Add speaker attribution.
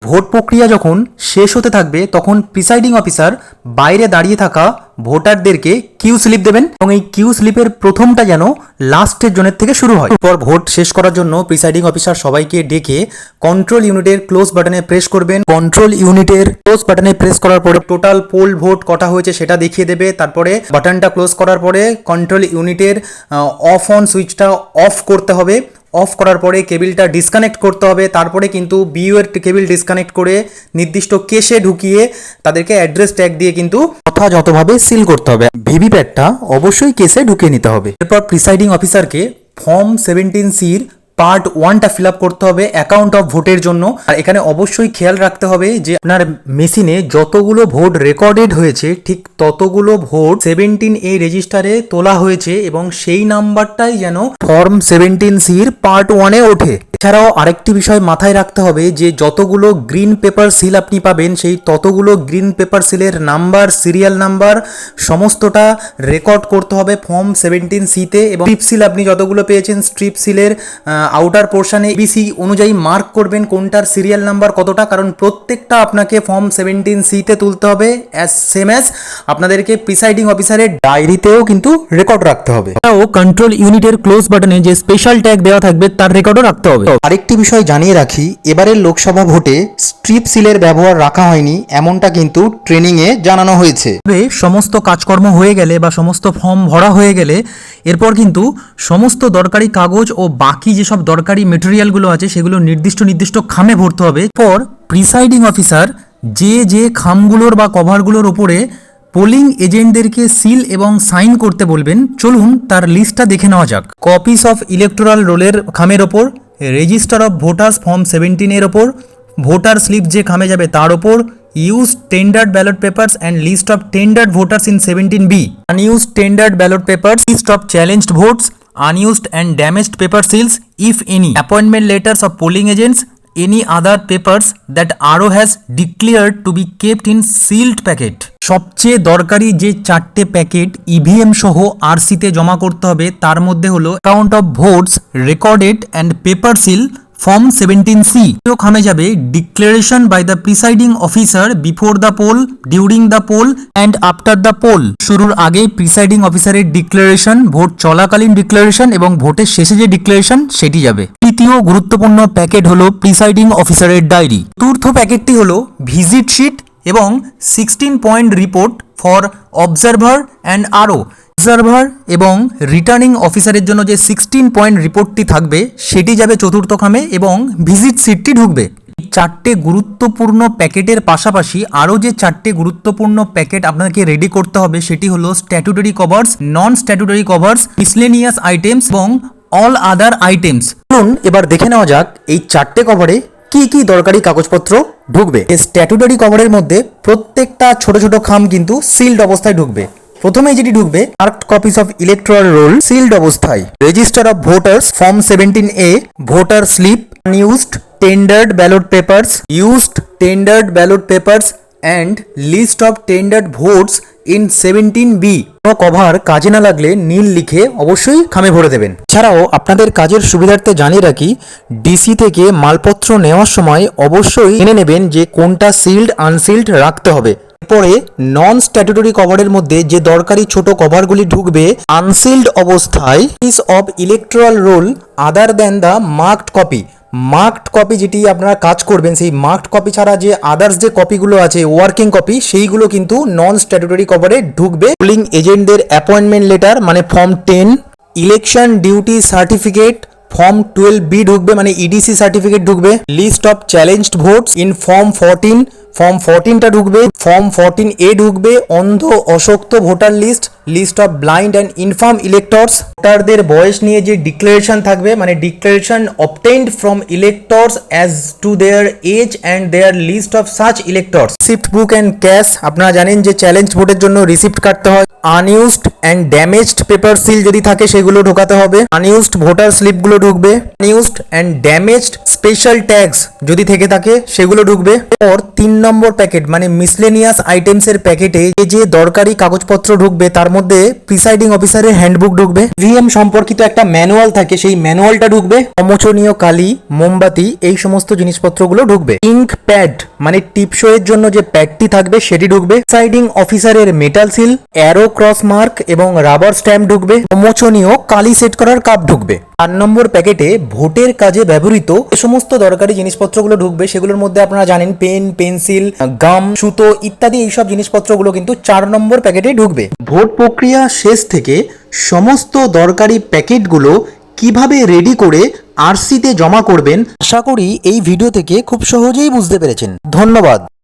Speaker 1: Vote প্রক্রিয়া যখন শেষ হতে থাকবে তখন প্রিসাইডিং অফিসার বাইরে দাঁড়িয়ে থাকা ভোটারদেরকে কিউ স্লিপ দেবেন এবং এই কিউ স্লিপের প্রথমটা যেন লাস্টের জনের থেকে শুরু হয়। এরপর ভোট শেষ করার জন্য প্রিসাইডিং অফিসার সবাইকে ডেকে কন্ট্রোল ইউনিটের ক্লোজ বাটনে প্রেস করবেন। কন্ট্রোল ইউনিটের ক্লোজ বাটনে প্রেস করার পরে টোটাল পোল ভোট কটা হয়েছে সেটা দেখিয়ে দেবে। তারপরে বাটনটা ক্লোজ করার পরে কন্ট্রোল ইউনিটের অফ অন সুইচটা অফ করতে হবে। অফ করার পরে কেবিলটা ডিসকানেক্ট করতে হবে। তারপরে কিন্তু বিইউ এর কেবিল ডিসকানেক্ট করে নির্দিষ্ট কেসে ঢুকিয়ে তাদেরকে অ্যাড্রেস ট্যাগ দিয়ে কিন্তু যথাযথভাবে সিল করতে হবে। ভিভিপ্যাটটা অবশ্যই কেসে ঢুকিয়ে নিতে হবে। এরপর প্রিসাইডিং অফিসারকে ফর্ম 17C পার্ট 1টা ফিল আপ করতে হবে অ্যাকাউন্ট অফ ভোটের জন্য। আর এখানে অবশ্যই খেয়াল রাখতে হবে যে আপনার মেশিনে যতগুলো ভোট রেকর্ডেড হয়েছে ঠিক ততগুলো ভোট 17A রেজিস্টারে তোলা হয়েছে এবং সেই নাম্বারটাই যেন ফর্ম 17C পার্ট 1-এ ওঠে। এছাড়াও আরেকটি বিষয় মাথায় রাখতে হবে যে যতগুলো গ্রিন পেপার সিল আপনি পাবেন সেই ততগুলো গ্রিন পেপার সিলের নাম্বার, সিরিয়াল নাম্বার সমস্তটা রেকর্ড করতে হবে ফর্ম 17C-তে। এবং স্ট্রিপ সিল আপনি যতগুলো পেয়েছেন স্ট্রিপ সিলের আউটার পোর্শনে এবিসি অনুযায়ী মার্ক করবেন কোনটার সিরিয়াল নাম্বার কতটা, কারণ প্রত্যেকটা আপনাকে ফর্ম 17C-তে তুলতে হবে সেম অ্যাজ আপনাদেরকে প্রিসাইডিং অফিসারের ডায়েরিতেও কিন্তু রেকর্ড রাখতে হবে। ও কন্ট্রোল ইউনিটের ক্লোজ বাটনে যে স্পেশাল ট্যাগ দেওয়া থাকবে তার রেকর্ডও রাখতে হবে। আরেকটি বিষয় জানিয়ে রাখি, এবারের লোকসভা ভোটে স্ট্রিপ সিলের ব্যবহার রাখা হয়নি এমনটা কিন্তু ট্রেনিংয়ে জানানো হয়েছে। সমস্ত কাজকর্ম হয়ে গেলে বা সমস্ত ফর্ম ভরা হয়ে গেলে এরপর কিন্তু সমস্ত দরকারি কাগজ ও বাকি যেসব দরকারি মেটেরিয়ালগুলো আছে সেগুলো নির্দিষ্ট খামে ভরতে হবে। এরপর প্রিসাইডিং অফিসার যে খামগুলোর বা কভারগুলোর উপরে পোলিং এজেন্টদেরকে সিল এবং সাইন করতে বলবেন চলুন তার লিস্টটা দেখে নেওয়া যাক। কপিস অফ ইলেকটোরাল রোলের খামের ওপর, রেজিস্টার অফ ভোটার্স ফর্ম 17-এর ওপর, ভোটার স্লিপ যে খামে যাবে তার ওপর, use tendered ballot papers and list of tendered voters in 17B, unuse tendered ballot papers, list of challenged votes, unused and damaged paper seals if any, appointment letters of polling agents, any other papers that RO has declared to be kept in sealed packet। সবচেয়ে দরকারি যে 4টে packet EVM সহ আরসিতে জমা করতে হবে তার মধ্যে হলো account of votes recorded and paper seal form 17C। খামে যাবে declaration by the presiding officer before the poll, during the poll and after the poll. শুরুর আগে প্রিসাইডিং অফিসারের ডিক্লারেশন, ভোট চলাকালীন ডিক্লারেশন এবং ভোটের শেষে যে ডিক্লারেশন সেটি যাবে। তৃতীয় গুরুত্বপূর্ণ প্যাকেট হলো প্রিসাইডিং অফিসারের ডায়েরি। চতুর্থ প্যাকেটটি হলো ভিজিট শিট এবং 16 point report for observer and আরও। অবজারভার এবং রিটার্নিং অফিসারের জন্য যে 16 পয়েন্ট রিপোর্টটি থাকবে সেটি যাবে চতুর্থ খামে এবং ভিজিট সিটটি ঢুকবে। এই 4টে গুরুত্বপূর্ণ প্যাকেটের পাশাপাশি আরও যে 4টে গুরুত্বপূর্ণ প্যাকেট আপনাকে রেডি করতে হবে সেটি হলো স্ট্যাটুটরি কভার্স, নন স্ট্যাটুটরি কভার্স, মিসলেনিয়াস আইটেমস এবং অল আদার আইটেমস। চলুন এবার দেখে নেওয়া যাক এই 4টে কভারে কি কি দরকারি কাগজপত্র ঢুকবে। এই স্ট্যাটুটরি কভারের মধ্যে প্রত্যেকটা ছোট ছোট খাম কিন্তু সিলড অবস্থায় ঢুকবে। প্রথমে যেটি ঢুকবে marked copies of electoral roll sealed অবস্থায়, register of voters form 17A, voter slip, unused tendered ballot papers, used tendered ballot papers and list of tendered votes in 17B। কোনো কভার কাজে না লাগলে নীল লিখে অবশ্যই খামে ভরে দেবেন। এছাড়াও আপনাদের কাজের সুবিধার্থে জানিয়ে রাখি, ডিসি থেকে মালপত্র নেওয়ার সময় অবশ্যই জেনে নেবেন যে কোনটা সিল্ড আনসিল্ড রাখতে হবে। পরে নন স্ট্যাটুটরি কভারের মধ্যে যে দরকারি ছোট কভারগুলি ঢুকবে আনসিল্ড অবস্থায়, piece of electoral roll other than the marked copy. Marked copy যেটি আপনারা কাজ করবেন সেই মার্কড কপি ছাড়া যে আদার্স যে কপিগুলো আছে ওয়ার্কিং কপি সেইগুলো কিন্তু নন স্ট্যাটুটরি কভারে ঢুকবে। পোলিং এজেন্টদের অ্যাপয়েন্টমেন্ট লেটার মানে form 10, election duty certificate form 12B ঢুকবে মানে ইডিসি সার্টিফিকেট ঢুকবে, list of challenged votes in form 14, form 14টা ঢুকবে, ফর্ম 14A ঢুকবে অন্ধ অশক্ত voter list, list of blind and infirm electors. ভোটারদের বয়স নিয়ে যে ডিক্লারেশন থাকবে মানে declaration obtained from electors as to their age and their list of such electors. Receipt book and cash, আপনারা জানেন যে চ্যালেঞ্জ ভোটের জন্য রিসিপ্ট কাটতে হয়। Unused and damaged paper seal যদি থাকে সেগুলো ঢোকাতে হবে। আনইউজড ভোটার স্লিপগুলো ঢুকবে। Unused and damaged special tax যদি থেকে থাকে সেগুলো ঢুকবে। আর 3 নম্বর প্যাকেট মানে মিসলেনিয়াস আইটেমসের প্যাকেটে যে দরকারি কাগজপত্র ঢুকবে তার মধ্যে প্রিসাইডিং অফিসারের হ্যান্ডবুক ঢুকবে, ইভিএম সম্পর্কিত একটা ম্যানুয়াল থাকে সেই ম্যানুয়ালটা ঢুকবে, অমোচনীয় কালি, মোমবাতি এই সমস্ত জিনিসপত্রগুলো ঢুকবে। ইঙ্ক প্যাড মানে টিপসই এর জন্য যে প্যাডটি থাকবে সেটি ঢুকবে। প্রিসাইডিং অফিসারের metal seal, arrow cross mark এবং রাবার স্ট্যাম্প ঢুকবে। অমোচনীয় কালি সেট করার কাপ ঢুকবে। 4 নম্বর প্যাকেটে ভোটের কাজে ব্যবহৃত যে সমস্ত দরকারি জিনিসপত্রগুলো ঢুকবে সেগুলোর মধ্যে আপনারা জানেন পেন, পেন্সিল, গাম, সুতো ইত্যাদি এইসব জিনিসপত্রগুলো কিন্তু 4 নম্বর প্যাকেটে ঢুকবে। ভোট প্রক্রিয়া শেষ থেকে সমস্ত দরকারি প্যাকেটগুলো কিভাবে রেডি করে আরসিতে জমা করবেন আশা করি এই ভিডিও থেকে খুব সহজেই বুঝতে পেরেছেন। ধন্যবাদ।